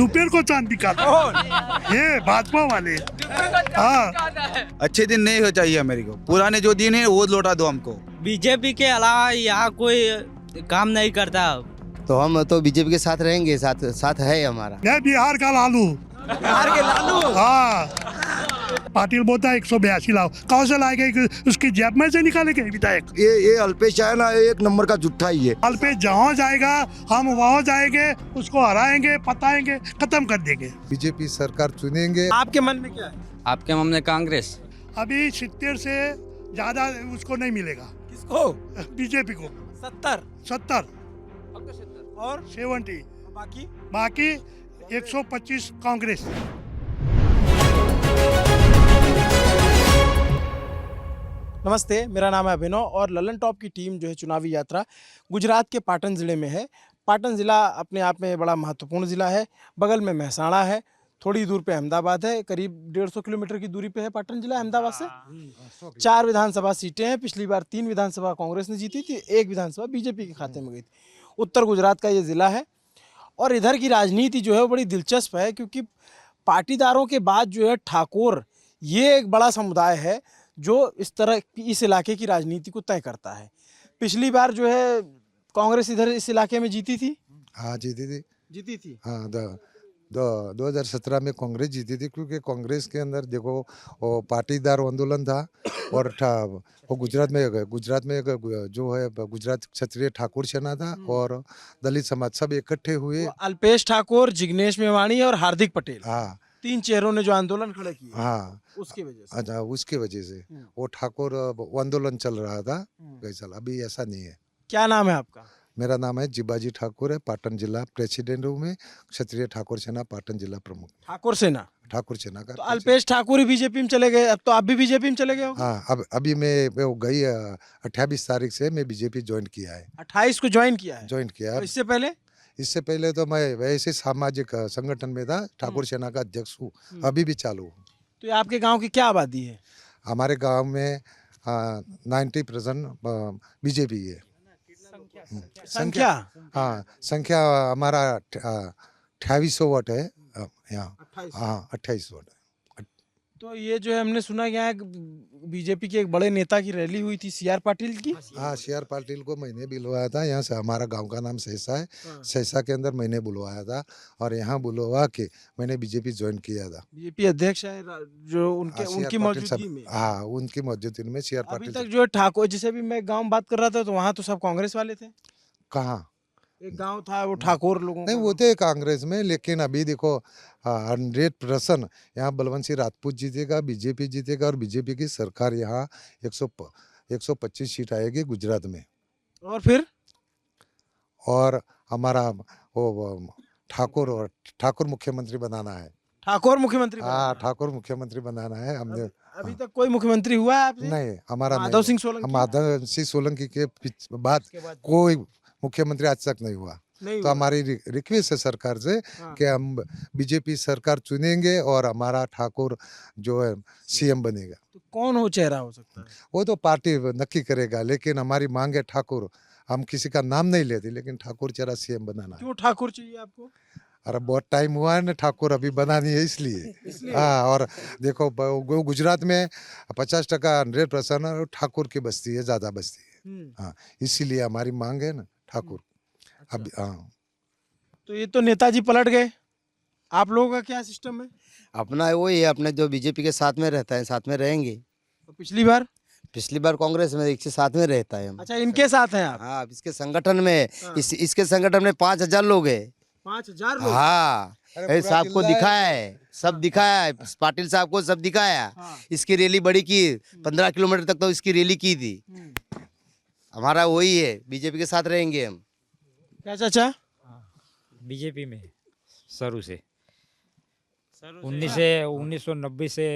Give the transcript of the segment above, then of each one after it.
दोपहर को चांद दिखाता है ये भाजपा वाले। हाँ, अच्छे दिन नहीं हो चाहिए मेरे को, पुराने जो दिन है वो लौटा दो हमको। बीजेपी के अलावा यहाँ कोई काम नहीं करता। तो हम तो बीजेपी के साथ रहेंगे, साथ है हमारा। मैं बिहार का लालू। बिहार के लालू। हाँ, पाटिल बोलता है 182 लाओ, कहाँ से लाएंगे? उसकी जेब में से निकालेंगे विधायक। ये अल्पेश है ना, एक नंबर का जुट्ठा ही है। अल्पेश जहाँ जाएगा हम वहाँ जाएंगे, उसको हराएंगे, पताएंगे, खत्म कर देंगे। बीजेपी सरकार चुनेंगे। आपके मन में क्या है? आपके मन में कांग्रेस? अभी 70 से ज्यादा उसको नहीं मिलेगा। किसको? बीजेपी को 70 और 70, बाकी 125 कांग्रेस। नमस्ते, मेरा नाम है अभिनव और ललन टॉप की टीम जो है चुनावी यात्रा गुजरात के पाटन ज़िले में है। पाटन ज़िला अपने आप में बड़ा महत्वपूर्ण ज़िला है। बगल में महसाणा है, थोड़ी दूर पे अहमदाबाद है, करीब 150 किलोमीटर की दूरी पे है पाटन ज़िला अहमदाबाद से। 4 विधानसभा सीटें हैं। पिछली बार 3 विधानसभा कांग्रेस ने जीती थी, 1 विधानसभा बीजेपी के खाते में गई थी। उत्तर गुजरात का ये ज़िला है और इधर की राजनीति जो है वो बड़ी दिलचस्प है, क्योंकि पाटीदारों के बाद जो है ठाकुर, ये एक बड़ा समुदाय है जो इस इलाके की राजनीति को तय करता है। पिछली बार जो है कांग्रेस इधर इस इलाके में जीती थी। हाँ, जीती थी। हाँ, 2017 में कांग्रेस जीती थी, क्योंकि कांग्रेस के अंदर देखो वो पाटीदार आंदोलन था और वो गुजरात में जो है गुजरात क्षत्रिय ठाकुर सेना था और दलित समाज सब इकट्ठे हुए। अल्पेश ठाकुर, जिग्नेश मेवाणी और हार्दिक पटेल, हाँ, 3 चेहरों ने जो आंदोलन खड़े किए। हाँ, उसकी वजह से। अच्छा, उसकी वजह से वो ठाकुर आंदोलन चल रहा था कई साल। अभी ऐसा नहीं है। क्या नाम है आपका? मेरा नाम है जिबाजी ठाकुर है, पाटन जिला प्रेसिडेंट हूँ मैं, क्षत्रिय ठाकुर सेना पाटन जिला प्रमुख। ठाकुर सेना का। तो अल्पेश ठाकुर ही बीजेपी में चले गए, अब तो आप भी बीजेपी में चले गए हो। हाँ, अभी मैं वो गई 28 तारीख से मैं बीजेपी ज्वाइन किया है। 28 को ज्वाइन किया है। तो इससे पहले तो मैं वैसे सामाजिक संगठन में था, ठाकुर सेना का अध्यक्ष हूँ, अभी भी चालू हूँ। तो आपके गांव की क्या आबादी है? हमारे गांव में 90% बीजेपी है। संख्या? हाँ, संख्या हमारा 2800 वोट है यहाँ। हाँ, 28 वोट है। तो ये जो है हमने सुना यहाँ बीजेपी के एक बड़े नेता की रैली हुई थी, CR पाटिल की। हाँ, CR पाटिल को मैंने बुलवाया था। यहाँ से हमारा गांव का नाम सहसा है। सहसा के अंदर मैंने बुलवाया था और यहाँ बुलवा के मैंने बीजेपी ज्वाइन किया था। बीजेपी अध्यक्ष है जो उनकी मौजूदगी में। हाँ, उनकी मौजूदगी में CR पाटिल। अभी तक जो टाको, जैसे भी मैं गाँव बात कर रहा था तो वहाँ तो सब कांग्रेस वाले थे। कहाँ? एक गांव था वो ठाकुर लोगों नहीं, वो थे कांग्रेस में, लेकिन अभी देखो 100% यहाँ बलवंत सिंह राजपूत जीतेगा, बीजेपी जीतेगा और बीजेपी की सरकार यहाँ 125 सीट आएगी गुजरात में। और फिर और हमारा वो ठाकुर मुख्यमंत्री बनाना है। ठाकुर मुख्यमंत्री? हाँ, ठाकुर मुख्यमंत्री बनाना है हमने। अभी तक कोई मुख्यमंत्री हुआ है आपसे? नहीं, हमारा माधव सिंह सोलंकी के बाद कोई मुख्यमंत्री आज तक नहीं हुआ। तो हमारी रिक्वेस्ट है सरकार से कि हम बीजेपी सरकार चुनेंगे और हमारा ठाकुर जो है CM बनेगा। तो कौन हो चेहरा हो सकता है? वो तो पार्टी नक्की करेगा, लेकिन हमारी मांग है ठाकुर। हम किसी का नाम नहीं लेते, लेकिन ठाकुर चेहरा CM बनाना है। क्यों ठाकुर चाहिए आपको? अरे बहुत टाइम हुआ है ना, ठाकुर अभी बनानी है इसलिए। हाँ, और देखो गुजरात में 50% 100% ठाकुर की बस्ती है, ज्यादा बस्ती है। हाँ, इसीलिए हमारी मांग है ना ठाकुर। अभी हाँ, तो ये तो नेताजी पलट गए, आप लोगों का क्या सिस्टम है? अपना वही है, अपने जो बीजेपी के साथ में रहता है, साथ में रहेंगे। तो पिछली बार कांग्रेस में इसके साथ में रहता है। अच्छा, इनके साथ हैं आप? हाँ, इसके संगठन में इसके संगठन में 5000 लोग है। 5000 लोग? हाँ, साहब को दिखाया है, सब दिखाया है, पाटिल साहब को सब दिखाया। इसकी रैली बड़ी की, 15 किलोमीटर तक तो इसकी रैली की थी। हमारा वही है, बीजेपी के साथ रहेंगे हम। क्या चाचा? बीजेपी में शुरू से 1990 से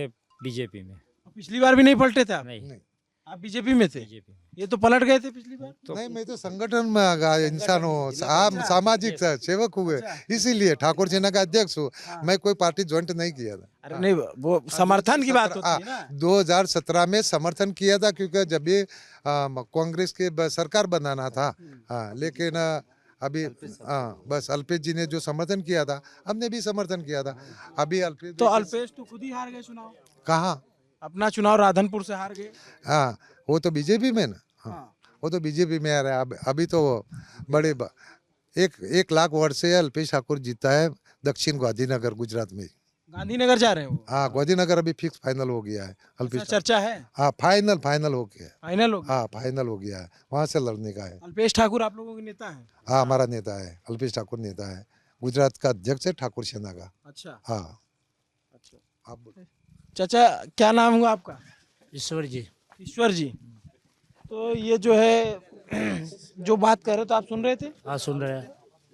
बीजेपी में। पिछली बार भी नहीं पलटे थे आप? नहीं, आप बीजेपी में थे? ये तो पलट गए थे पिछली बार। तो नहीं, मैं तो संगठन में इंसान हूँ, सामाजिक सेवक हुए, इसीलिए ठाकुर सेना का अध्यक्ष हूँ। मैं कोई पार्टी ज्वाइन नहीं किया था। अरे नहीं, वो समर्थन की बात होती है ना। 2017 में समर्थन किया था, क्योंकि जब ये कांग्रेस के सरकार बनाना था। हाँ, लेकिन अभी हाँ बस अल्पेश जी ने जो समर्थन किया था हमने भी समर्थन किया था। अभी अल्पेश तो अल्पेश तो खुद ही हार गए चुनाव, कहाँ? अपना चुनाव राधनपुर से हार गए। हाँ वो तो बीजेपी में ना, हाँ हाँ। वो तो बीजेपी में आ रहा है। अभी तो बड़े 1 लाख वर्ष से अल्पेश ठाकुर जीता है दक्षिण गांधीनगर गुजरात में। गांधीनगर जा रहे हैं वो, हाँ गांधीनगर अभी फिक्स फाइनल हो गया है अल्पेश ऐसा चर्चा है, हाँ फाइनल हो गया है। फाइनल हो गया। हाँ फाइनल हो गया है, वहाँ से लड़ने का है। अल्पेश ठाकुर आप लोगों के नेता हैं? हाँ हमारा नेता है, अल्पेश ठाकुर नेता है, गुजरात का अध्यक्ष है ठाकुर सेना का। अच्छा हाँ अच्छा। आप बोलो। चाचा क्या नाम हुआ आपका? ईश्वर जी। ईश्वर जी। तो ये जो है जो बात कर रहे तो आप सुन रहे थे? हाँ सुन रहे हैं।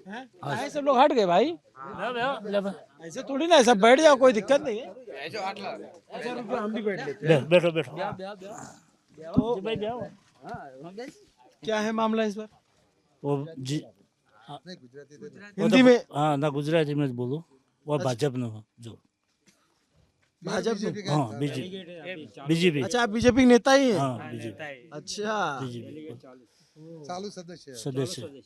हैं? काहे सब लोग हट गए भाई? ऐसे थोड़ी ना, ऐसा बैठ जाओ, कोई दिक्कत नहीं है। अच्छा रुको, हम भी बैठ लेते हैं। बैठो बैठो। तो क्या है मामला इस बार? वो जी हिंदी में? हाँ ना गुजराती में बोलो, वो भाजपा नो जो भाजपा? हाँ बीजेपी। अच्छा आप बीजेपी के नेता ही हैं? हाँ बीजेपी अच्छा चालू सदस्य है। सदस्य।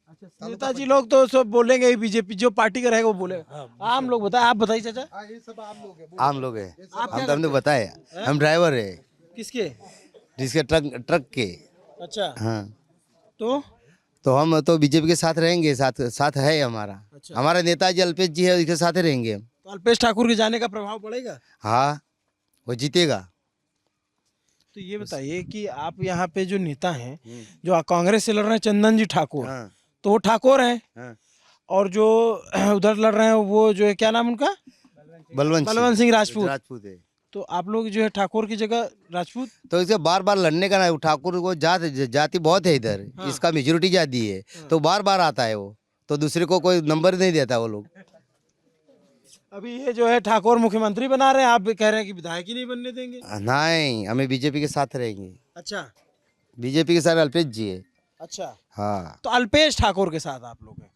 अच्छा नेताजी लोग तो सब बोलेंगे ही, बीजेपी जो पार्टी का रहेगा वो बोलेगा। आम लोग बताए, आप बताइए चाचा। हाँ ये सब आम लोग है। आम लोग है, आप क्या हम तो हमने बताया हम ड्राइवर है किसके? जिसके ट्रक के। अच्छा हाँ तो हम तो बीजेपी के साथ रहेंगे, साथ है हमारा। अच्छा। हमारा नेताजी अल्पेश जी है, उसके साथ ही रहेंगे हम। तो अल्पेश ठाकुर के जाने का प्रभाव पड़ेगा? हाँ वो जीतेगा। तो ये बताइए कि आप यहाँ पे जो नेता हैं जो कांग्रेस से लड़ रहे हैं चंदन जी ठाकुर, हाँ तो वो ठाकुर हैं, हाँ और जो उधर लड़ रहे हैं वो जो है क्या नाम उनका? बलवंत सिंह राजपूत। राजपूत है। तो आप लोग जो है ठाकुर की जगह राजपूत? तो इसे बार बार लड़ने का ना, ठाकुर को जाति बहुत है इधर। हाँ। इसका मेजोरिटी जाती है तो बार बार आता है वो, तो दूसरे को कोई नंबर नहीं देता वो लोग। अभी ये जो है ठाकुर मुख्यमंत्री बना रहे हैं, आप भी कह रहे हैं कि विधायक ही नहीं बनने देंगे। नहीं, हमें बीजेपी के साथ रहेंगे। अच्छा बीजेपी के साथ अल्पेश जी है। अच्छा। हाँ तो अल्पेश ठाकुर के साथ आप लोग हैं,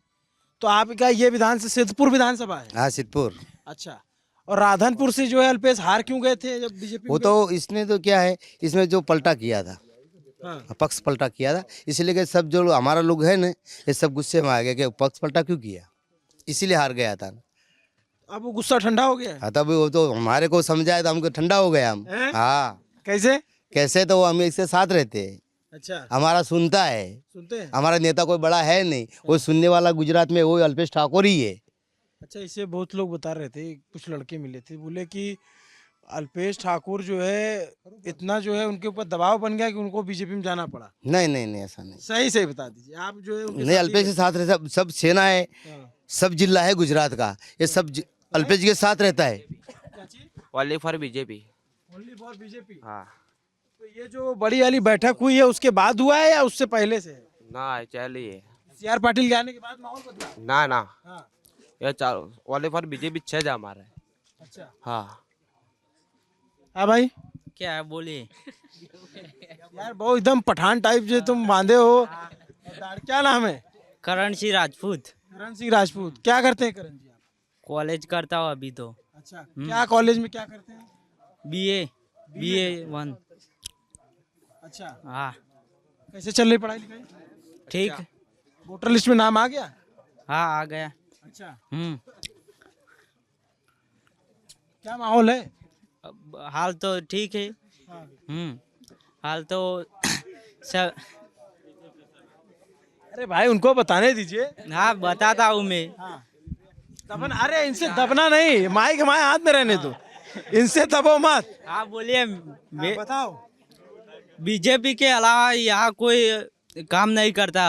तो आपका ये सिद्धपुर विधानसभा है? हाँ सिद्धपुर। अच्छा। और राधनपुर से जो है अल्पेश हार क्यों गए थे जब बीजेपी? वो तो इसने तो क्या है, इसमें जो पलटा किया था, हाँ। पक्ष पलटा किया था, इसलिए कि सब जो हमारा लोग है ना ये सब गुस्से में आ गया कि पक्ष पलटा क्यों किया, इसीलिए हार गया था। अब वो गुस्सा ठंडा हो गया है? हाँ तब वो तो हमारे को समझाया तो हमको ठंडा हो गया हम। हैं? हाँ कैसे? कैसे, तो हम इसके साथ रहते हैं, अच्छा हमारा सुनता है। सुनते हैं? हमारा नेता कोई बड़ा है नहीं, वो सुनने वाला गुजरात में वो अल्पेश ठाकुर ही है। अच्छा इसे बहुत लोग बता रहे थे, कुछ लड़के मिले थे, बोले कि अल्पेश ठाकुर जो है इतना जो है उनके ऊपर दबाव बन गया कि उनको बीजेपी में जाना पड़ा। नहीं नहीं नहीं ऐसा नहीं। सही सही बता दीजिए आप जो है उनके नहीं साथ ही अल्पेश के साथ रहता, सब सेना है, हाँ। सब जिला है गुजरात का, ये सब अल्पेश जी के साथ रहता है। क्या चीज? Only for BJP. Only for BJP. हाँ तो ये जो बड़ी वाली बैठक हुई है उसके बाद हुआ है या उससे पहले से है? ना चलिए सीआर पाटिल के आने के बाद माहौल बदला? ना ना हाँ ये चालू ओनली फॉर बीजेपी 6 जा हमारा है। अच्छा। हाँ हाँ भाई क्या है बोलिए। यार बहुत एकदम पठान टाइप जो तुम बांधे हो, क्या नाम है? करण सिंह राजपूत। करण सिंह राजपूत। क्या करते हैं करण जी आप? कॉलेज करता हूँ अभी तो। अच्छा क्या कॉलेज में क्या करते हैं? बीए 1। अच्छा हाँ कैसे चल रही पढ़ाई लिखाई? ठीक। वोटर लिस्ट में नाम आ गया? हाँ आ गया। अच्छा क्या माहौल है? अब हाल तो ठीक है। हाँ। हाल तो सब। अरे भाई उनको बताने दीजिए। हाँ बताता हूँ मैं। हाँ दबन, अरे इनसे दबना नहीं, माइक हमारे हाथ में रहने दो, इनसे दबो मत। हाँ बोलिए। बताओ। बीजेपी के अलावा यहाँ कोई काम नहीं करता,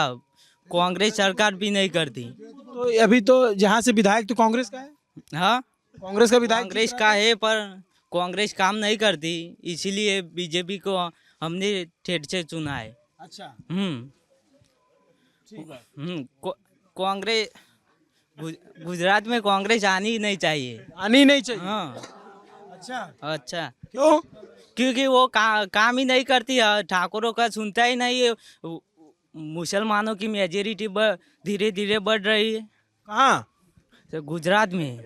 कांग्रेस सरकार भी नहीं करती। तो अभी तो जहाँ से विधायक तो कांग्रेस का है? हाँ कांग्रेस का विधायक कांग्रेस का है पर कांग्रेस काम नहीं करती, इसीलिए बीजेपी को हमने ठेठ से चुना है। अच्छा ठीक है। कांग्रेस गुजरात में कांग्रेस आनी ही नहीं चाहिए। आनी नहीं चाहिए? हाँ अच्छा अच्छा क्यों? क्योंकि वो काम ही नहीं करती है, ठाकुरों का सुनता ही नहीं है। मुसलमानों की मेजोरिटी धीरे धीरे बढ़ रही है। कहाँ? तो गुजरात में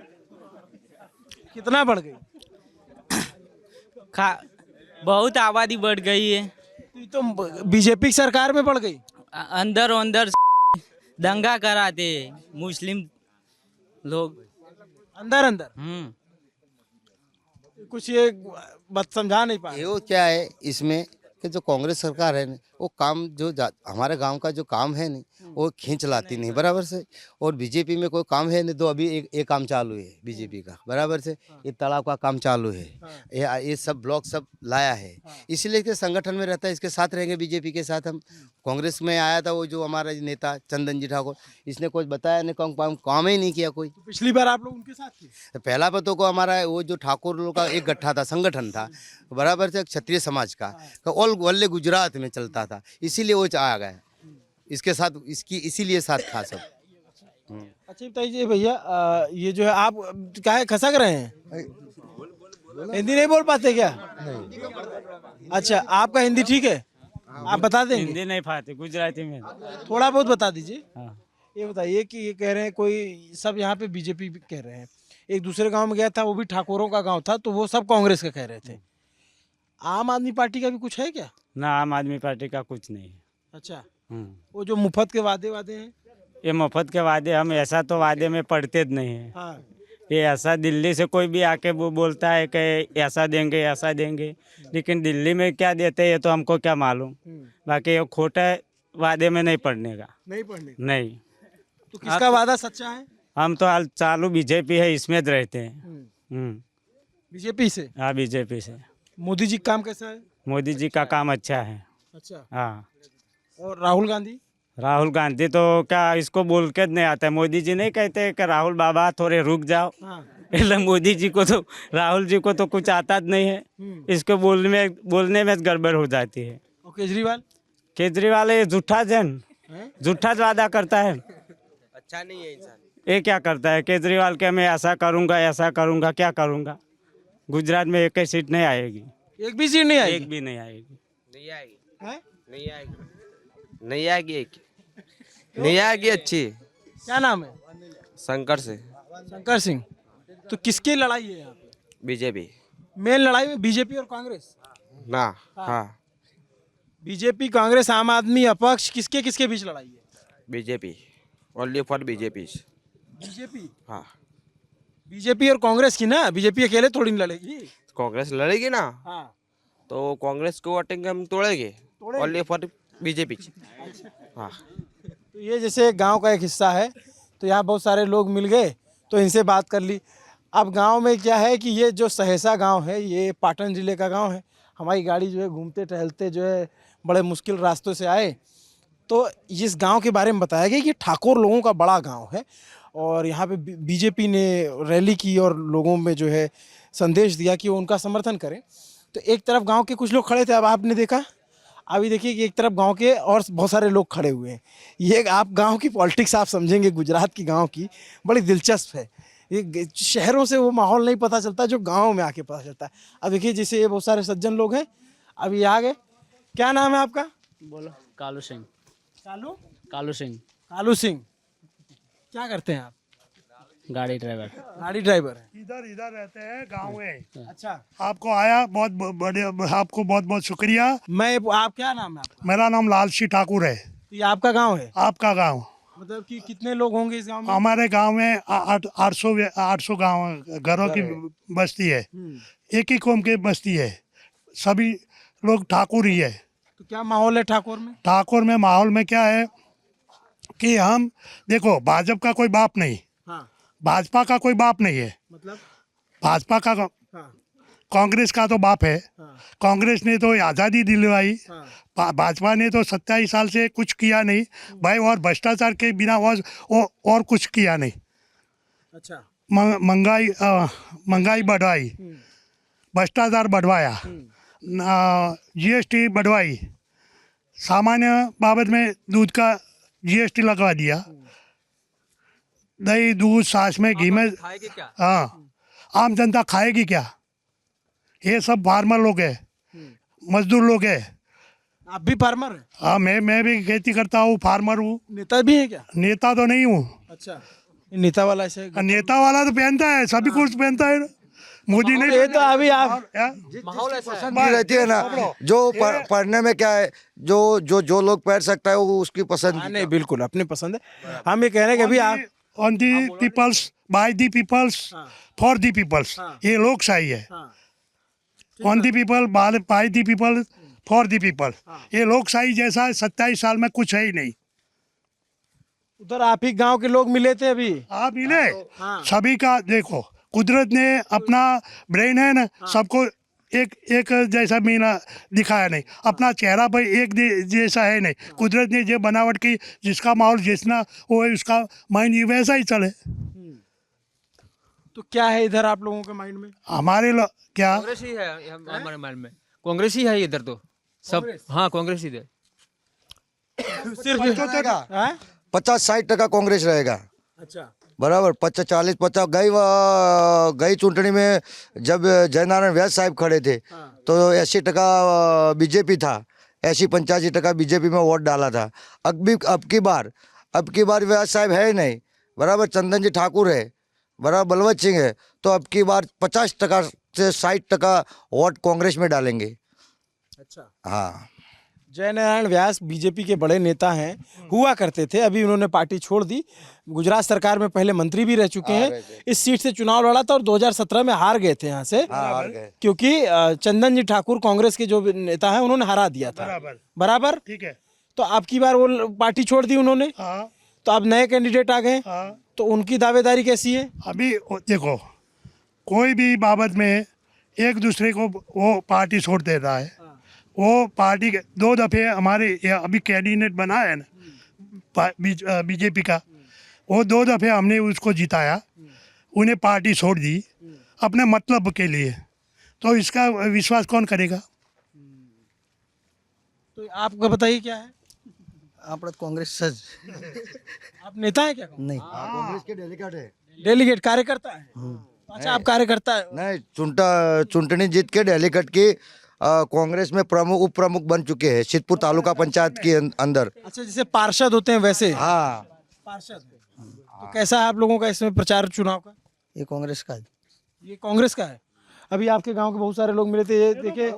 कितना बढ़ गई? बहुत आबादी बढ़ गई है। तो बीजेपी की सरकार में बढ़ गई? अंदर अंदर दंगा कराते मुस्लिम लोग। अंदर अंदर कुछ ये बात समझा नहीं पाए। ये वो क्या है इसमें कि जो कांग्रेस सरकार है न, वो काम जो हमारे गांव का जो काम है नहीं वो खींच लाती नहीं बराबर से। और बीजेपी में कोई काम है नहीं तो अभी एक काम चालू है बीजेपी का बराबर से। ये तालाब का काम चालू है, ये सब ब्लॉक सब लाया है, इसलिए के संगठन में रहता है, इसके साथ रहेंगे बीजेपी के साथ हम। कांग्रेस में आया था वो जो हमारा नेता चंदन जी ठाकुर, इसने कुछ बताया नहीं, काम ही नहीं किया कोई। पिछली बार आप लोग उनके साथ थे? तो पहला पतो को हमारा वो जो ठाकुर लोग का एक गठा था, संगठन था बराबर से, क्षत्रिय समाज का ऑल वल्ले गुजरात में चलता था, इसीलिए वो आ गए इसके साथ, इसकी इसीलिए साथ था सब। अच्छा बताइए भैया, ये जो है आप क्या है खसक रहे हैं? हिंदी नहीं बोल पाते क्या? अच्छा, आपका हिंदी ठीक है, आप बता देंगे? हिंदी नहीं पाते, गुजराती में। थोड़ा बहुत बता दीजिए। हाँ। ये बताइए कि ये कह रहे हैं कोई सब यहाँ पे बीजेपी कह रहे हैं, एक दूसरे गांव में गया था वो भी ठाकुरों का गांव था तो वो सब कांग्रेस का कह रहे थे। आम आदमी पार्टी का भी कुछ है क्या? ना, आम आदमी पार्टी का कुछ नहीं है। अच्छा, वो जो मुफ्त के वादे हैं। ये मुफ्त के वादे, हम ऐसा तो वादे में पढ़ते नहीं है। हाँ। ये ऐसा दिल्ली से कोई भी आके वो बोलता है कि ऐसा देंगे ऐसा देंगे, लेकिन दिल्ली में क्या देते हैं ये तो हमको क्या मालूम। बाकी ये खोटा वादे में नहीं पड़ने का। नहीं पढ़ने? नहीं। तो किसका वादा सच्चा है? हम तो हाल चालू बीजेपी है इसमें रहते हैं। बीजेपी से? हाँ, बीजेपी से। मोदी जी का काम कैसा है? मोदी जी का काम अच्छा है। अच्छा। हाँ। और राहुल गांधी? राहुल गांधी तो क्या इसको बोल के नहीं आता है। मोदी जी नहीं कहते कि राहुल बाबा थोड़े रुक जाओ। हाँ। मतलब मोदी जी को तो, राहुल जी को तो कुछ आता नहीं है, इसको बोलने में गड़बड़ हो जाती है। और केजरीवाल? केजरीवाल ये झूठा झूठा वादा करता है। अच्छा नहीं है इंसान। ये क्या करता है केजरीवाल के, मैं ऐसा करूँगा, क्या करूँगा? गुजरात में एक ही सीट नहीं आएगी। एक भी सीट नहीं आएगी? एक भी नहीं आएगी। नहीं आएगी। नहीं आएगी अच्छी। क्या नाम है? शंकर से। शंकर सिंह। तो किसकी लड़ाई है यहाँ पे? बीजेपी। मेन लड़ाई में बीजेपी और कांग्रेस ना। हाँ, बीजेपी कांग्रेस आम आदमी अपक्ष किसके किसके बीच लड़ाई है? BJP, only for BJP. BJP? हाँ, बीजेपी और कांग्रेस की ना, बीजेपी अकेले थोड़ी नहीं लड़ेगी। कांग्रेस लड़ेगी ना। हाँ। तो कांग्रेस को वोटिंग हम तोड़ेंगे, ओनली फॉर बीजेपी। हाँ। तो ये जैसे गांव का एक हिस्सा है तो यहाँ बहुत सारे लोग मिल गए तो इनसे बात कर ली। अब गांव में क्या है कि ये जो सहेसा गांव है ये पाटन ज़िले का गांव है। हमारी गाड़ी जो है घूमते टहलते जो है बड़े मुश्किल रास्तों से आए तो इस गांव के बारे में बताया गया कि ठाकुर लोगों का बड़ा गांव है और यहाँ पे बीजेपी ने रैली की और लोगों में जो है संदेश दिया कि वो उनका समर्थन करें। तो एक तरफ गांव के कुछ लोग खड़े थे, अब आपने देखा, अभी देखिए कि एक तरफ गांव के और बहुत सारे लोग खड़े हुए हैं। ये आप गांव की पॉलिटिक्स आप समझेंगे, गुजरात की गांव की बड़ी दिलचस्प है। ये शहरों से वो माहौल नहीं पता चलता जो गांव में आके पता चलता है। अब देखिए जैसे ये बहुत सारे सज्जन लोग हैं, अभी आ गए। क्या नाम है आपका? बोलो। कालू सिंह। कालू सिंह। क्या करते हैं आप? गाड़ी ड्राइवर। गाड़ी ड्राइवर है। इधर रहते हैं गाँव में। अच्छा। आपको आया बहुत बड़े, आपको बहुत बहुत शुक्रिया। आप क्या नाम है आपका? मेरा नाम लाल सिंह ठाकुर है। ये आपका गांव है? आपका गांव? मतलब कि कितने लोग होंगे इस गांव में? हमारे गांव में 800 गाँव घरों की बस्ती है, एक ही कौम की बस्ती है, सभी लोग ठाकुर ही है। तो क्या माहौल है ठाकुर में? ठाकुर में माहौल में क्या है कि हम देखो, भाजपा का कोई बाप नहीं, हाँ। भाजपा का कोई बाप नहीं है। मतलब? भाजपा का हाँ। कांग्रेस का तो बाप है। हाँ। कांग्रेस ने तो आज़ादी दिलवाई, हाँ। भाजपा ने तो 27 साल से कुछ किया नहीं भाई, और भ्रष्टाचार के बिना और कुछ किया नहीं। अच्छा। महंगाई बढ़वाई, भ्रष्टाचार बढ़वाया, जीएसटी बढ़वाई, सामान्य बाबत में दूध का जीएसटी लगवा दिया, दही दूध छाछ में घी में। हाँ, आम जनता खाएगी क्या? ये सब फार्मर लोग है, मजदूर लोग है। आप भी फार्मर हैं? हाँ, मैं भी खेती करता हूँ, फार्मर हूँ। नेता भी है क्या? नेता तो नहीं हूँ। अच्छा, नेता वाला ऐसे? नेता वाला तो पहनता है, सभी कुछ पहनता है, मोदी ने ये तो अभी आप पसंद की रहती है ना जो पढ़ने में क्या है जो जो जो लोग पढ़ सकता है वो उसकी पसंद हाँ, नहीं बिल्कुल अपनी पसंद है। हम ये कह रहे हैं कि अभी आप on the peoples, by the peoples, for the peoples, ये लोकशाही है। On the people, by the people, for the people, ये लोकशाही जैसा 27 साल में कुछ है ही नहीं। उधर आप ही गांव के लोग मिले थे अभी। आप मिले सभी का देखो, कुदरत ने अपना ब्रेन है ना, सबको एक जैसा मीना दिखाया नहीं, अपना चेहरा पर एक जैसा है नहीं। कुदरत ने जो बनावट की, जिसका माहौल जितना वो है उसका माइंड वैसा ही चले। तो क्या है इधर आप लोगों के माइंड में? हमारे क्या कांग्रेस ही है हमारे माइंड में, कांग्रेस ही है इधर तो सब। हाँ कांग्रेस ही है सिर्फ हाँ? 50-60% कांग्रेस रहेगा। अच्छा बराबर 50-40-50 गई चुनाव में जब जयनारायण व्यास साहब खड़े थे तो 80% बीजेपी था, 80-85% बीजेपी में वोट डाला था। अब की बार व्यास साहब है ही नहीं, बराबर चंदन जी ठाकुर है, बराबर बलवंत सिंह है, तो अब की बार 50% से 60% वोट कांग्रेस में डालेंगे। अच्छा। हाँ, जयनारायण व्यास बीजेपी के बड़े नेता हैं, हुआ करते थे, अभी उन्होंने पार्टी छोड़ दी। गुजरात सरकार में पहले मंत्री भी रह चुके हैं। इस सीट से चुनाव लड़ा था और 2017 में हार गए थे यहाँ से, हार गए क्योंकि चंदन जी ठाकुर कांग्रेस के जो नेता हैं उन्होंने हरा दिया था। बराबर ठीक है। तो अब की बार वो पार्टी छोड़ दी उन्होंने, तो अब नए कैंडिडेट आ गए, तो उनकी दावेदारी कैसी है? अभी देखो, कोई भी बाबत में एक दूसरे को वो पार्टी छोड़ देता है। वो पार्टी 2 दफ़े हमारे अभी कैंडिडेट बना है ना बीजेपी का, वो 2 दफ़े हमने उसको जिताया, उन्हें पार्टी छोड़ दी अपने मतलब के लिए, तो इसका विश्वास कौन करेगा? तो आपको बताइए क्या है? आप कांग्रेस सज आप नेता है क्या? नहीं, कांग्रेस के डेलीगेट है, डेलीगेट कार्यकर्ता है। अच्छा, आप कार्यकर्ता है? नहीं, चुनटनी जीत के डेलीगेट की कांग्रेस में प्रमुख उप प्रमुख बन चुके हैं सिद्धपुर तालुका पंचायत के अंदर। अच्छा, जैसे पार्षद होते हैं वैसे? हाँ, पार्षद। तो कैसा है आप लोगों का इसमें प्रचार चुनाव का? ये कांग्रेस का है। ये कांग्रेस का है। अभी आपके गांव के बहुत सारे लोग मिले थे, ये देखे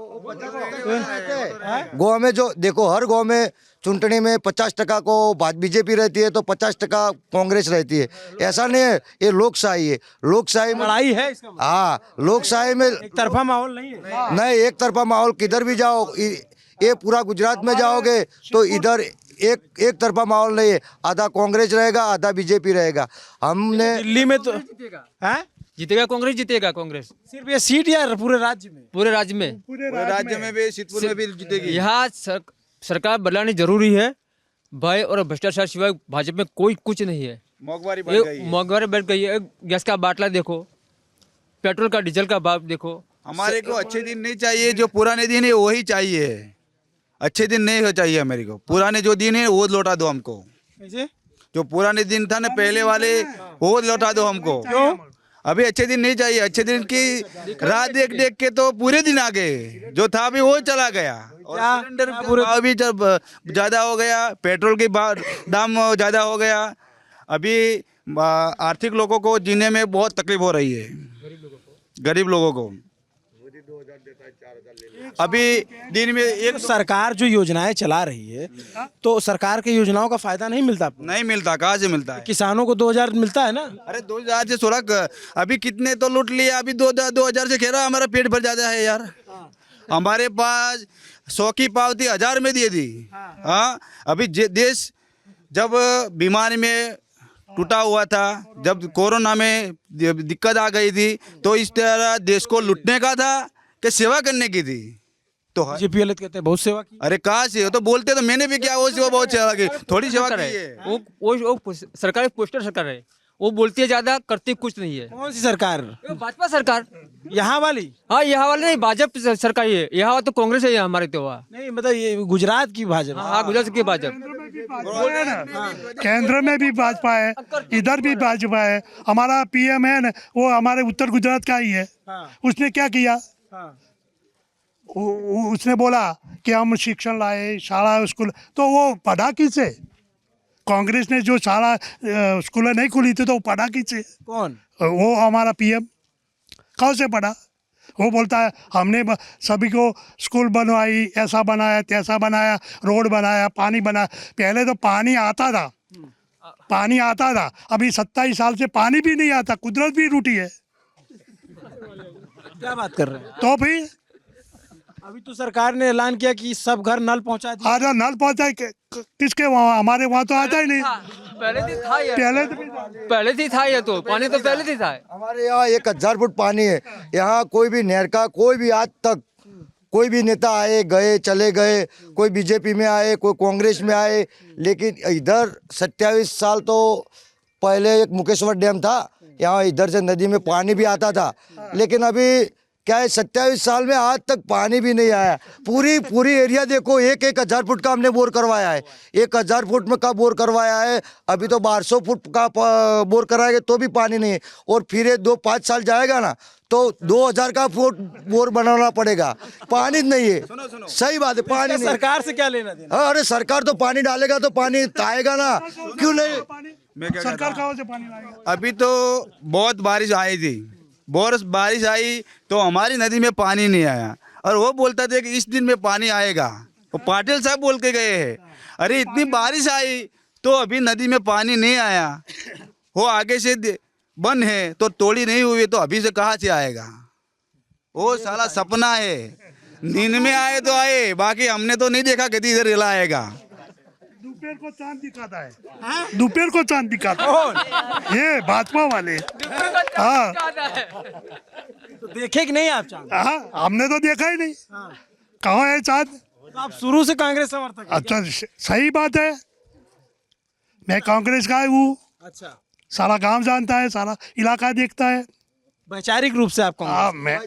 गाँव में जो देखो, हर गाँव में चुनटनी में 50% को बीजेपी रहती है तो 50% कांग्रेस रहती है। ऐसा नहीं है, ये लोकशाही है। लोकशाही में लड़ाई है इसका मतलब? हाँ, लोकशाही में एक तरफा माहौल नहीं है। नहीं, एक तरफा माहौल किधर भी जाओ, ये पूरा गुजरात में जाओगे तो इधर एक तरफा माहौल नहीं है, आधा कांग्रेस रहेगा, आधा बीजेपी रहेगा। हमने दिल्ली में तो है जीतेगा कांग्रेस, जीतेगा कांग्रेस। सिर्फ ये सीट या पूरे राज्य में? पूरे राज्य में, पूरे राज्य में भी, सिद्धपुर में भी जीतेगी। यहाँ सरकार बदलानी जरूरी है भय और भ्रष्टाचार सिवाय भाजपा में कोई कुछ नहीं है। मोहवारी बढ़ गई है। महंगाई बढ़ गई है। गैस का बाटला देखो, पेट्रोल का डीजल का भाव देखो। हमारे को अच्छे दिन नहीं चाहिए, जो पुराने दिन है वही चाहिए। अच्छे दिन नहीं हो चाहिए हमारे को, पुराने जो दिन है वो लौटा दो हमको। कैसे? जो पुराने दिन था ना पहले वाले, वो लौटा दो हमको। क्यों? अभी अच्छे दिन नहीं चाहिए। अच्छे दिन की राह देख देख के तो पूरे दिन आ गए, जो था अभी वो चला गया। और सिलेंडर का भाव भी जब ज़्यादा हो गया, पेट्रोल की दाम ज़्यादा हो गया। अभी आर्थिक लोगों को जीने में बहुत तकलीफ हो रही है, गरीब लोगों को। अभी दिन में एक सरकार जो योजनाएं चला रही है, तो सरकार की योजनाओं का फायदा नहीं मिलता आपको? नहीं मिलता, कहाँ से मिलता है? किसानों को 2000 मिलता है ना? अरे 2000 से 16, अभी कितने तो लूट लिए। अभी 2000 से खेरा हमारा पेट भर जाता है यार। हमारे पास 100 की पावती 1000 में दे दी। हाँ, अभी देश जब बीमारी में टूटा हुआ था, जब कोरोना में दिक्कत आ गई थी, तो इस तरह देश को लूटने का था कि सेवा करने की थी। तो बीजेपी वाले कहते हैं बहुत सेवा की। अरे कहाँ से हो, तो बोलते तो मैंने भी किया, वो सेवा बहुत सेवा की, थोड़ी सेवा की है। वो सरकार पोस्टर सरकार है, वो बोलती है ज्यादा, करती कुछ नहीं है। कौन सी सरकार? भाजपा सरकार, यहाँ वाली? हाँ यहाँ वाले नहीं, भाजपा सरकार ही है। यहाँ तो कांग्रेस है हमारे तो। नहीं मतलब ये गुजरात की भाजपा? हाँ गुजरात की भाजपा। केंद्र में भी भाजपा है, इधर भी भाजपा है। हमारा पीएम है ना, वो हमारे उत्तर गुजरात का ही है। उसने क्या किया? उसने बोला कि हम शिक्षण लाए, शाला स्कूल, तो वो पढ़ा किसे? कांग्रेस ने जो शाला स्कूल नहीं खुली थी तो वो पढ़ा किसे? कौन? वो हमारा पीएम। कहाँ से पढ़ा? वो बोलता है हमने सभी को स्कूल बनवाई, ऐसा बनाया, तैसा बनाया, रोड बनाया, पानी बनाया। पहले तो पानी आता था, पानी आता था। अभी 27 साल से पानी भी नहीं आता, कुदरत भी रूठी है। क्या बात कर रहे हैं? तो फिर अभी तो सरकार ने ऐलान किया कि सब घर नल पहुंचा दिया। आज नल पहुंचा किसके वहाँ? हमारे वहाँ तो आता ही नहीं। पहले से था ये, पहले से था ये, तो पानी तो पहले से था। हमारे यहाँ 1000 फुट पानी है। यहाँ कोई भी नहर का कोई भी आज तक कोई भी नेता आए गए चले गए, कोई बीजेपी में आए, कोई कांग्रेस में आए, लेकिन इधर 27 साल तो पहले एक मुकेश्वर डैम था, यहाँ इधर से नदी में पानी भी आता था। लेकिन अभी क्या है, 27 साल में आज तक पानी भी नहीं आया। पूरी एरिया देखो, 1000 फुट का हमने बोर करवाया है। 1000 फुट में का बोर करवाया है, अभी तो 1200 फुट का बोर कराएंगे तो भी पानी नहीं है। और फिर 2-5 साल जाएगा ना तो 2000 का फुट बोर बनाना पड़ेगा। पानी नहीं है। सही बात है, पानी नहीं। सरकार से क्या लेना देना? अरे सरकार तो पानी डालेगा तो पानी आएगा ना, क्यों नहीं? सरकार कहाँ से पानी लाएगी? अभी तो बहुत बारिश आई थी, बहुत बारिश आई तो हमारी नदी में पानी नहीं आया। और वो बोलता था कि इस दिन में पानी आएगा, वो पाटिल साहब बोल के गए हैं। अरे इतनी बारिश आई तो अभी नदी में पानी नहीं आया। वो आगे से बंद है तो तोड़ी नहीं हुई तो अभी से कहाँ से आएगा? वो साला सपना है, नींद में आए तो आए, बाकी हमने तो नहीं देखा कभी इधर रिला आएगा। दोपहर को चांद दिखाता है, दोपहर को चांद दिखाता है ये भाजपा वाले। हाँ, तो देखे कि नहीं आप चांद? हाँ, हमने तो देखा ही नहीं। कहाँ है चांद? तो आप शुरू से कांग्रेस समर्थक हैं? अच्छा, सही बात है। मैं कांग्रेस का हूँ। अच्छा, सारा गांव जानता है, सारा इलाका देखता है। वैचारिक रूप से आप कांग्रेस? हाँ, मैं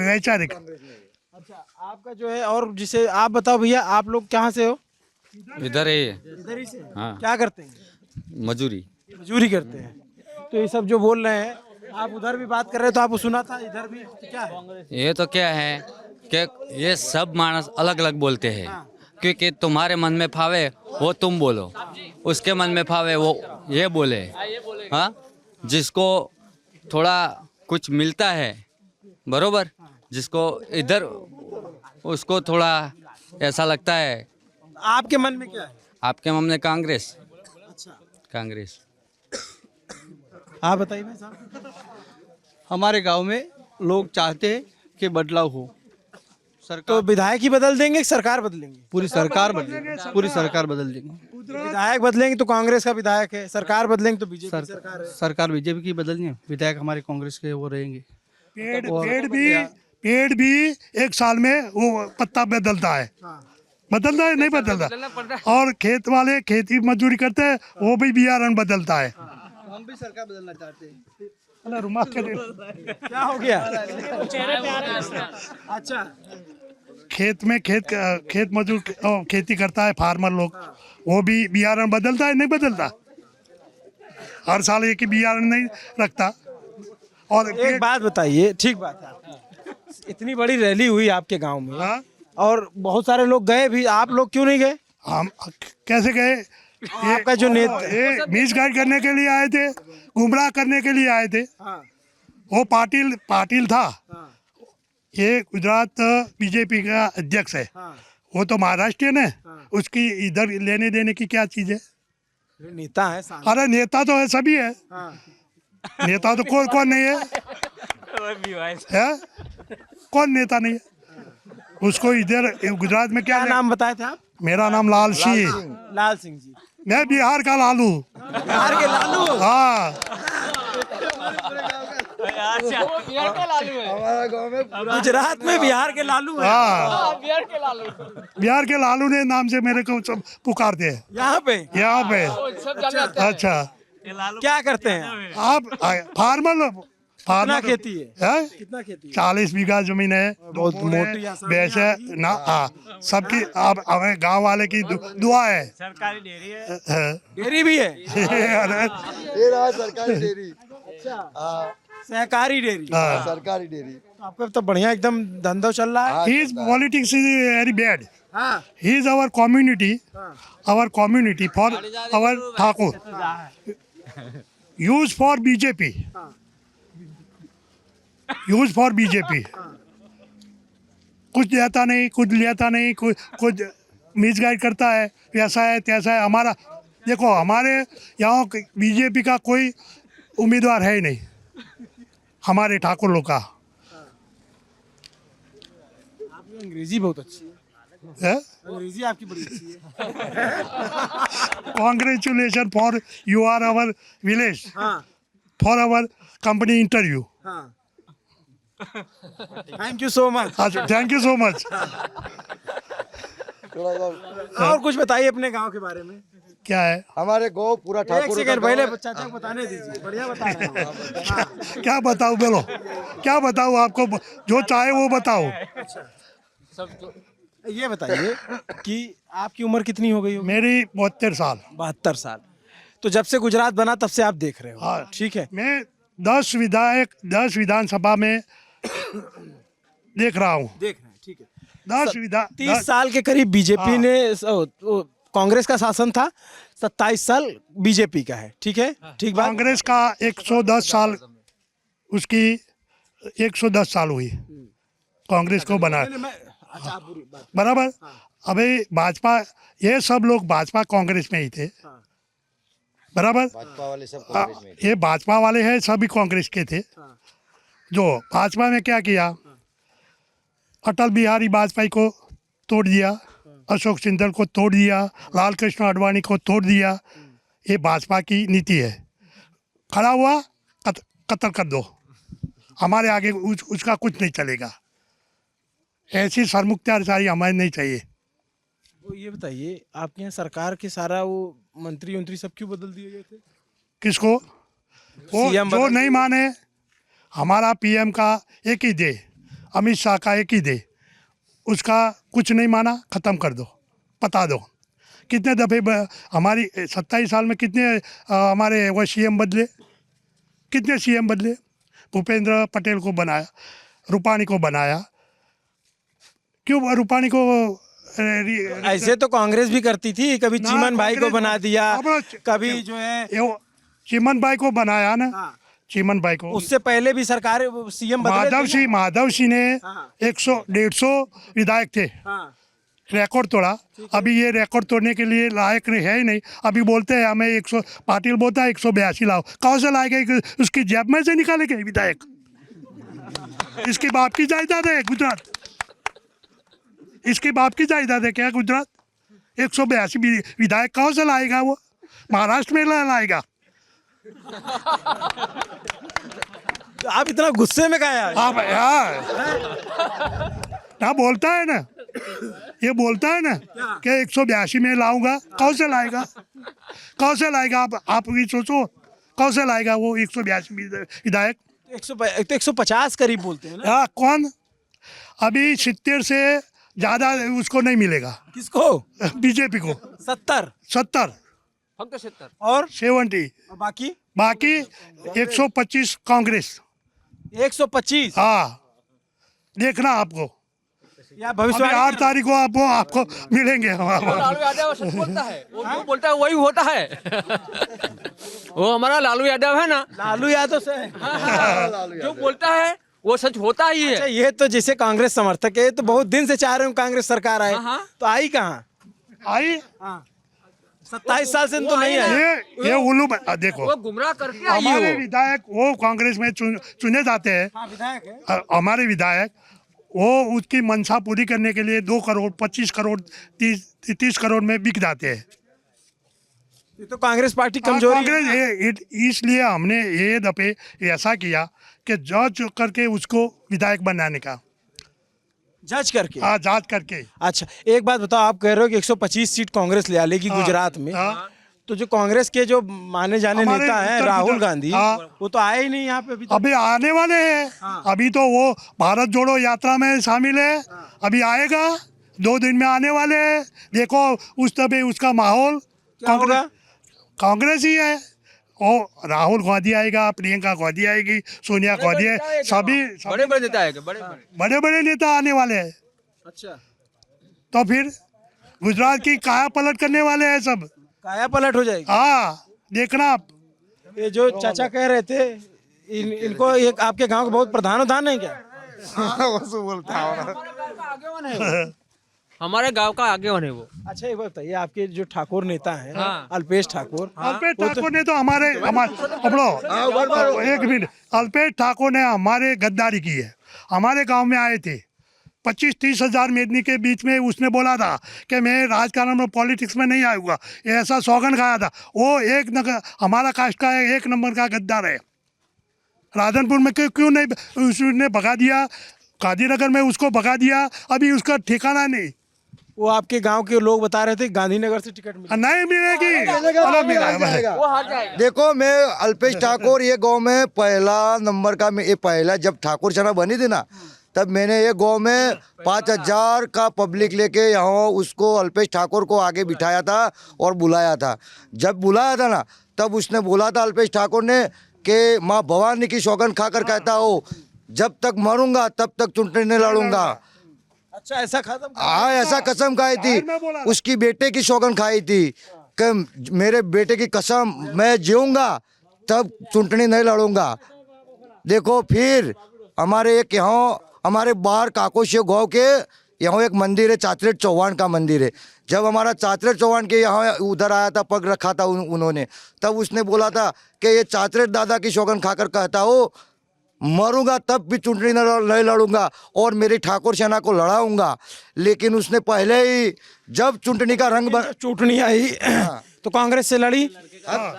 वैचारिक। अच्छा, आपका जो है, और जिसे आप बताओ भैया, आप लोग कहाँ से हो? इधर है ये। इधर ही से? हाँ। क्या करते हैं? मजदूरी करते हैं। तो ये सब जो बोल रहे हैं, आप उधर भी बात कर रहे हैं तो आपको सुना था, इधर भी क्या है? ये तो क्या है कि ये सब मानस अलग अलग बोलते हैं, क्योंकि तुम्हारे मन में फावे वो तुम बोलो, उसके मन में फावे वो ये बोले। हाँ, जिसको थोड़ा कुछ मिलता है बरोबर, जिसको इधर उसको थोड़ा ऐसा लगता है। आपके मन में क्या है? आपके मन में कांग्रेस। अच्छा, कांग्रेस। आप बताइए भाई साहब। हमारे गांव में लोग चाहते हैं कि बदलाव हो। तो विधायक ही बदल देंगे कि सरकार बदलेंगे? पूरी सरकार बदलेगी, पूरी सरकार बदल देंगे। विधायक बदलेंगे तो कांग्रेस का विधायक है, सरकार बदलेंगे तो बीजेपी की सरकार है। सरकार बीजेपी की बदलनी है, विधायक हमारे कांग्रेस के वो रहेंगे। पेड़ भी 1 साल में वो पत्ता बदलता है। बदलता है नहीं बदलता? और खेत वाले खेती मजदूरी करते हैं, वो भी बियारण बदलता है। हम भी सरकार बदलना चाहते हैं। रुमाल क्या हो गया? अच्छा, खेत में खेत मजदूर खेती करता है, फार्मर लोग, वो भी बियारण बदलता है नहीं बदलता? हर साल एक ही बियारण नहीं रखता। और एक बात बताइए, ठीक बात है, इतनी बड़ी रैली हुई आपके गांव में, हाँ? और बहुत सारे लोग गए भी, आप लोग क्यों नहीं गए? हम कैसे गए? आपका जो नेता मिस गाइड करने के लिए आए थे, गुमराह करने के लिए आए थे। वो पाटिल था, ये गुजरात बीजेपी का अध्यक्ष है। वो तो महाराष्ट्रियन है, उसकी इधर लेने देने की क्या चीज है? नेता है। अरे नेता तो है, सभी है। नेता तो कौन नहीं है? कौन नेता नहीं है? उसको इधर गुजरात में क्या नाम बताए थे आप? मेरा नाम लाल सिंह। लाल सिंह जी। मैं बिहार का लालू। बिहार के लालू? हाँ, बिहार का लालू है हमारा गांव में गुजरात में बिहार के लालू है। हाँ, बिहार के लालू। बिहार के लालू ने नाम से मेरे को सब पुकारते हैं यहाँ पे। सब जान जाते हैं। अच्छा, क्या करते हैं आप फार्मर कितना खेती है? कितना खेती है? 40 बीघा जमीन है, बहुत मोटी आसान भैंस है ना। सबकी आप हमें गांव वाले की दुआ है। सरकारी डेयरी है, डेयरी भी है? ये रहा सरकारी डेयरी। सहकारी डेयरी। सरकारी डेयरी। आपका तो बढ़िया एकदम धंधा चल रहा है। His politics is very bad. He is our community for our Thakur. Use for BJP. Use for BJP. कुछ लेता नहीं, कुछ लेता नहीं, कुछ मिसगाइड करता है, ऐसा है तैसा है। हमारा देखो, हमारे यहाँ बीजेपी का कोई उम्मीदवार है ही नहीं, हमारे ठाकुर लोग का। आपकी अंग्रेजी बहुत अच्छी है, अंग्रेजी आपकी बड़ी अच्छी है। Congratulation for you are our village, for our company interview. Thank you so much. Thank you so much. और कुछ बताइए अपने गांव के बारे में। क्या है? हमारे गाँव पूरा एक ठाकुर सेकंड पहले चाचा को बताने दीजिए, बढ़िया बता रहे हैं। क्या बताऊँ, बोलो क्या बताऊँ आपको, जो चाहे वो बताओ। ये बताइए कि आपकी उम्र कितनी हो गई हो? मेरी 72 साल। 72 साल। तो जब से गुजरात बना तब से आप देख रहे हो। हाँ, ठीक है। मैं 10 विधानसभा में देख रहा हूँ। देख रहे हैं, ठीक है। 30 साल के करीब बीजेपी ने कांग्रेस का शासन था, 27 साल बीजेपी का है। ठीक है, ठीक बात। कांग्रेस का 110 साल, उसकी 110 साल हुई कांग्रेस को बना, बराबर। अभी भाजपा, ये सब लोग भाजपा कांग्रेस में ही थे, बराबर। भाजपा वाले सब कांग्रेस में। ये भाजपा वाले हैं, सभी कांग्रेस के थे। जो भाजपा में क्या किया, अटल बिहारी वाजपेयी को तोड़ दिया, अशोक सिंघल को तोड़ दिया, लाल कृष्ण आडवाणी को तोड़ दिया। ये भाजपा की नीति है। खड़ा हुआ कत्ल कर दो, हमारे आगे उसका कुछ नहीं चलेगा। ऐसी सरमुख्तारशाही हमें नहीं चाहिए। वो ये बताइए, आपके यहाँ सरकार के सारा वो मंत्री उंत्री सब क्यों बदल दिए गए थे? किसको? वो CM जो बदल नहीं माने, हमारा पीएम का एक ही दे, अमित शाह का एक ही दे, उसका कुछ नहीं माना, ख़त्म कर दो, बता दो। कितने दफ़े हमारी 27 साल में कितने हमारे वो सीएम बदले, कितने सीएम बदले? भूपेंद्र पटेल को बनाया, रूपाणी को बनाया, क्यों रूपाणी को ऐसे तो कांग्रेस भी करती थी, कभी चीमन भाई को बना दिया, कभी जो है चीमन भाई को बनाया ना, चीमन भाई को। उससे पहले भी सरकार सीएम बदले थे। माधव सिंह ने 100-150 विधायक थे, रिकॉर्ड तोड़ा। अभी ये रिकॉर्ड तोड़ने के लिए लायक है ही नहीं। अभी बोलते हैं हमें 100, पाटिल बोलता है 182 लाओ, कहाँ से लाएगा? उसकी जेब में से निकालेंगे विधायक? इसके बाप की जायदाद है गुजरात, इसके बाप की जायदाद है क्या गुजरात? 182 विधायक कहाँ से लाएगा वो? महाराष्ट्र में लाएगा। आप इतना गुस्से में कहा आप यार ना, बोलता है ना, ये बोलता है ना कि 182 में लाऊंगा, कहाँ से लाएगा? कहाँ से लाएगा? आप भी सोचो, कहाँ से लाएगा वो 182 विधायक? 150 करीब बोलते हैं ना। हाँ, कौन? अभी 70 से ज्यादा उसको नहीं मिलेगा। किसको? बीजेपी को 70 हम तो 70 और 70, बाकी 125 कांग्रेस। 125? हाँ, देखना आपको। या भविष्यवाणी 8 तारीख को आपको मिलेंगे। लालू यादव सच बोलता है, वो बोलता है वही होता है। वो हमारा लालू यादव है ना, लालू यादव से जो बोलता है वो सच होता ही है। अच्छा, ये तो जैसे कांग्रेस समर्थक है, तो बहुत दिन से चाह रहे हूँ कांग्रेस सरकार आए, तो आई कहाँ? आई 27 साल से तो नहीं आई। ये उल्लू देखो, वो गुमराह करके आई हमारे हो। विधायक वो कांग्रेस में चुने जाते हैं। विधायक है हमारे विधायक, वो उसकी मंशा पूरी करने के लिए 2 करोड़ 25 करोड़ 30 करोड़ में बिक जाते हैं। ये तो कांग्रेस पार्टी कमजोरी है। कांग्रेस, इसलिए हमने ये दफे ऐसा किया कि जज करके उसको विधायक बनाने का। जज करके? हाँ, जांच करके। अच्छा, एक बात बताओ, आप कह रहे हो कि 125 सीट कांग्रेस ले लेगी गुजरात में, तो जो कांग्रेस के जो माने जाने नेता हैं राहुल गांधी, वो तो आए ही नहीं यहाँ पे अभी आने वाले हैं। अभी तो वो भारत जोड़ो यात्रा में शामिल है, अभी आएगा 2 दिन में आने वाले हैं। देखो उस तभी उसका माहौल कांग्रेस ही है। ओ राहुल गांधी आएगा, प्रियंका गांधी आएगी, सोनिया गांधी है, सभी बड़े नेता आएंगे, बड़े नेता आने वाले हैं। अच्छा, तो फिर गुजरात की काया पलट करने वाले हैं सब। काया पलट हो जाएगी। हाँ, देखना आप। ये जो चाचा कह रहे थे इनको एक आपके गांव के बहुत प्रधान उधान है क्या? हमारे गांव का आगे है वो। अच्छा एक बात बताइए, आपके जो ठाकुर नेता हैं हाँ। अल्पेश ठाकुर, अल्पेश ठाकुर ने तो एक मिनट, अल्पेश ठाकुर ने हमारे गद्दारी की है। हमारे गांव में आए थे 25-30 हजार मेदनी के बीच में, उसने बोला था कि मैं राजकारण में पॉलिटिक्स में नहीं आऊँगा, ऐसा सौगन खाया था। वो हमारा कास्ट का एक नंबर का गद्दार है। राधनपुर में क्यों नहीं उसने भगा दिया, गांधीनगर में उसको भगा दिया, अभी उसका ठिकाना नहीं। वो आपके गांव के लोग बता रहे थे गांधीनगर से टिकट नहीं मिलेगी, अलग मिलेगा। देखो मैं अल्पेश ठाकुर ये गांव में पहला नंबर का, ये पहला जब ठाकुर सेना बनी थी ना, तब मैंने ये गांव में 5000 का पब्लिक लेके यहाँ उसको अल्पेश ठाकुर को आगे बिठाया था और बुलाया था। जब बुलाया था ना, तब उसने बोला था अल्पेश ठाकुर ने कि माँ भवानी की सौगन खाकर कहता हो, जब तक मरूंगा तब तक चुनाव नहीं लड़ूंगा। अच्छा ऐसा खत्म? हाँ, ऐसा कसम खाई थी, उसकी बेटे की सौगन खाई थी कि मेरे बेटे की कसम, मैं जीऊंगा तब चुनाव नहीं लड़ूंगा। देखो फिर हमारे एक यहाँ हमारे बाहर काकोशिया गाँव के यहाँ एक मंदिर है, चाचरेट चौहान का मंदिर है। जब हमारा चाचरेट चौहान के यहाँ उधर आया था, पग रखा था उन्होंने, तब उसने बोला था कि ये चाचरेट दादा की सौगन खाकर कहता हो, मरूंगा तब भी चुनाव नहीं लड़ूंगा और मेरी ठाकुर सेना को लड़ाऊंगा। लेकिन उसने पहले ही जब चुनाव का रंग चुटनी आई तो कांग्रेस से लड़ी,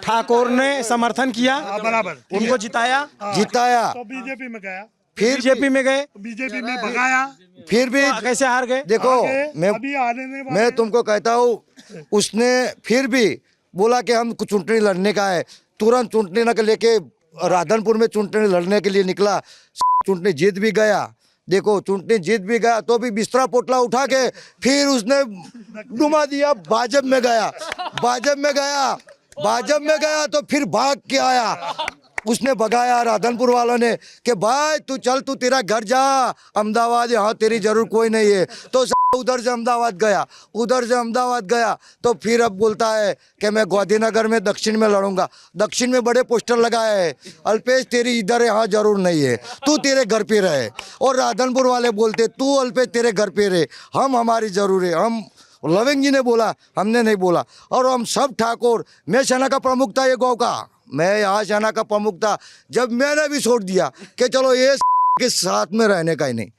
ठाकुर ने समर्थन किया, बराबर उनको जिताया, तो बीजेपी में गया, फिर बीजेपी में गए, बीजेपी में भगाया, फिर भी कैसे हार गए? देखो अभी मैं तुमको कहता हूँ, उसने फिर भी बोला कि हम चुनाव लड़ने का है, तुरंत चुनाव न लेके राधनपुर में चुनाव लड़ने के लिए निकला, चुनाव जीत भी गया। देखो चुनाव जीत भी गया तो भी बिस्तरा पोटला उठा के फिर उसने डुमा दिया, भाजपा में गया, भाजपा में गया तो फिर भाग के आया। उसने भगाया राधनपुर वालों ने कि भाई तू चल, तू तेरा घर जा अहमदाबाद, यहाँ तेरी जरूर कोई नहीं है। तो उधर से अहमदाबाद गया, तो फिर अब बोलता है कि मैं गांधीनगर में दक्षिण में लड़ूंगा। दक्षिण में बड़े पोस्टर लगाए हैं, अल्पेश तेरी इधर है, यहाँ जरूर नहीं है, तू तेरे घर पे रहे। और राधनपुर वाले बोलते तू अल्पेश तेरे घर पे रहे, हम हमारी जरूर है। हम लविंग जी ने बोला, हमने नहीं बोला। और हम सब ठाकुर, मैं सेना का प्रमुख था ये गाँव का, मैं यहाँ सेना का प्रमुख था। जब मैंने भी छोड़ दिया कि चलो ये के साथ में रहने का ही नहीं,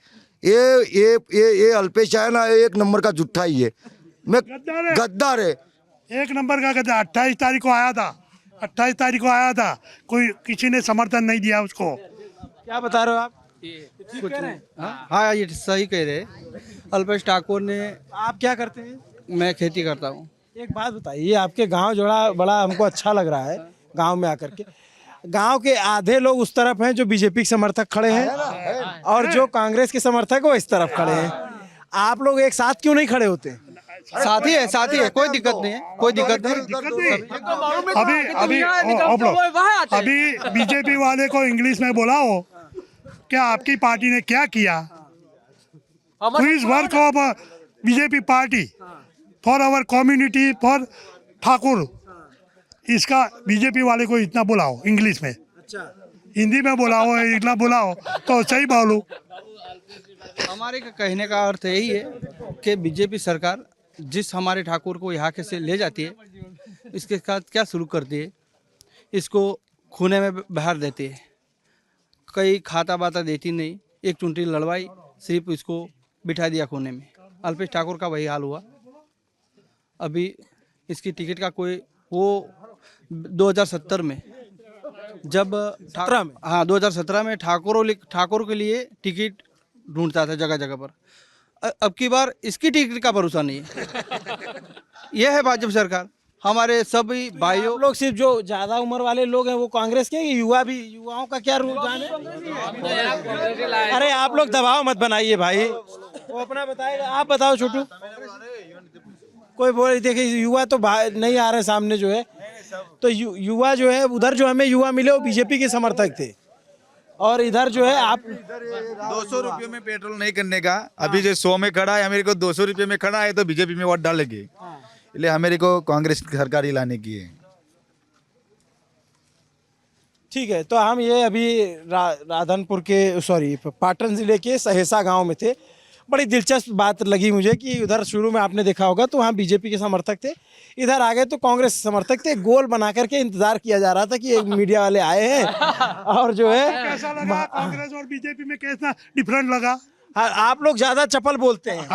ये अल्पेश है ना, एक नंबर का जुट्ठा ही है, मैं गद्दार है, एक नंबर का गद्दार। 28 तारीख को आया था, कोई किसी ने समर्थन नहीं दिया उसको। क्या बता रहे हो आप? हाँ ये सही कह रहे। अल्पेश ठाकुर ने। आप क्या करते हैं? मैं खेती करता हूँ। एक बात बताइए, आपके गांव जोड़ा बड़ा हमको अच्छा लग रहा है, गांव में आकर के। गांव के आधे लोग उस तरफ हैं जो बीजेपी के समर्थक खड़े हैं, और जो कांग्रेस के समर्थक वो इस तरफ खड़े हैं। आप लोग एक साथ क्यों नहीं खड़े होते? साथी है, कोई दिक्कत नहीं है, कोई दिक्कत नहीं। अभी बीजेपी वाले को इंग्लिश में बोलाओ, क्या आपकी पार्टी ने क्या किया? Who is work of BJP party for our community, for Thakur? इसका बीजेपी वाले को इतना बुलाओ इंग्लिश में। अच्छा, हिंदी में बुलाओ, इतना बुलाओ तो सही बोलूं। हमारे कहने का अर्थ यही है कि बीजेपी सरकार जिस हमारे ठाकुर को यहाँ के से ले जाती है, इसके साथ क्या शुरू करती है, इसको खूने में बहार देती है, कई खाता बाता देती नहीं। एक चुनरी लड़वाई, सिर्फ इसको बिठा दिया कोने में। अल्पेश ठाकुर का वही हाल हुआ। अभी इसकी टिकट का कोई, वो 2017 में जब 2017 में ठाकुर के लिए टिकट ढूंढता था जगह जगह पर। अब की बार इसकी टिकट का भरोसा नहीं है। यह है भाजपा सरकार। हमारे सभी भाइयों लोग, सिर्फ जो ज्यादा उम्र वाले लोग हैं वो कांग्रेस के, युवा भी, युवाओं का क्या रुझान है? अरे आप लोग दबाव मत बनाइए भाई, वो अपना बताएगा। आप बताओ छोटू। कोई बोले देखिए युवा तो नहीं आ रहे सामने जो है, तो युवा जो है उधर जो हमें युवा मिले वो बीजेपी के समर्थक थे, और इधर जो है आप 200 रुपये में पेट्रोल नहीं करने का। अभी जो 100 में खड़ा है, मेरे को 200 रुपये में खड़ा है तो बीजेपी में वोट डालेंगे, इसलिए मेरे को कांग्रेस की सरकार ही लाने की है। ठीक है, तो हम ये अभी राधनपुर के पाटन ज़िले के सहेसा गांव में थे। बड़ी दिलचस्प बात लगी मुझे कि उधर शुरू में आपने देखा होगा तो वहाँ बीजेपी के समर्थक थे, इधर आ गए तो कांग्रेस समर्थक थे। गोल बना करके इंतजार किया जा रहा था कि एक मीडिया वाले आए हैं और जो है कैसा लगा कांग्रेस और बीजेपी में, कैसा डिफरेंट लगा? हाँ, आप लोग ज़्यादा चपल बोलते हैं।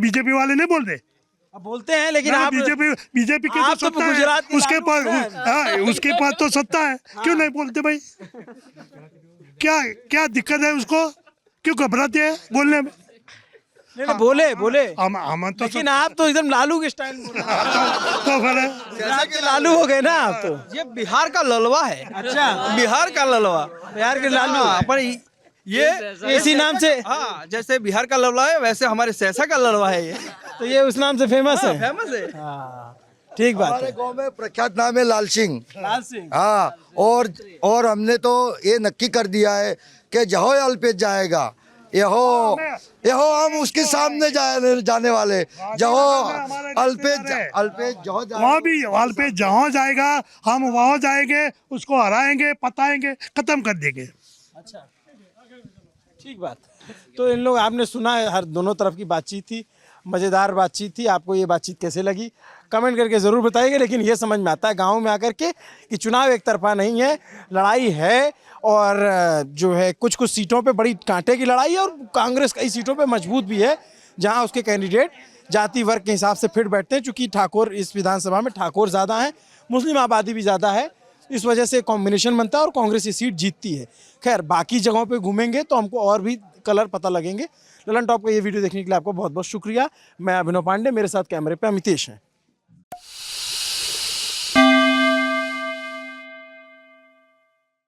बीजेपी वाले नहीं बोलते? अब बोलते हैं लेकिन आप बीजेपी की आप तो तो सत्ता गुजरात है, के उसके लालू पास हैं। हाँ, उसके पास तो सत्ता है, क्यों नहीं बोलते भाई? क्या क्या दिक्कत है उसको, क्यों घबराते हैं बोलने में? नहीं, बोले हम तो लेकिन आप तो एकदम लालू के स्टाइल में तो फिर गुजरात के लालू हो गए ना आप तो। ये बिहार का ललवा है। अच्छा, बिहार का ललवा, बिहार के लालू। हाँ, पर ये इसी नाम से, हाँ, जैसे बिहार का ललवा है वैसे हमारे सहसा का ललवा है ये। तो ये उस नाम से फेमस है। फेमस है। हाँ, ठीक बात हमारे है। गांव में प्रख्यात नाम है लाल सिंह। लाल सिंह। हाँ, और हमने तो ये नक्की कर दिया है कि जहो अल्पेश जाएगा, यहो हम उसके सामने जाने वाले। जहो अल्पेश जहो वहाँ भी अल्पेश जहाँ जाएगा हम वहाँ जाएंगे, उसको हराएंगे, पताएंगे, खत्म कर देंगे। अच्छा, ठीक बात। तो इन लोग आपने सुना है, हर दोनों तरफ की बातचीत थी, मज़ेदार बातचीत थी। आपको ये बातचीत कैसे लगी कमेंट करके ज़रूर बताइएगा। लेकिन ये समझ में आता है गांव में आकर के कि चुनाव एक तरफा नहीं है, लड़ाई है और जो है कुछ सीटों पे बड़ी कांटे की लड़ाई है और कांग्रेस कई सीटों पे मजबूत भी है जहां उसके कैंडिडेट जाति वर्ग के हिसाब से फिट बैठते हैं। चूँकि ठाकुर इस विधानसभा में ठाकुर ज़्यादा हैं, मुस्लिम आबादी भी ज़्यादा है, इस वजह से कॉम्बिनेशन बनता है और कांग्रेस ये सीट जीतती है। खैर, बाकी जगहों पे घूमेंगे तो हमको और भी कलर पता लगेंगे। ललन टॉप का ये वीडियो देखने के लिए आपको बहुत बहुत शुक्रिया। मैं अभिनव पांडे, मेरे साथ कैमरे पे अमितेश हैं।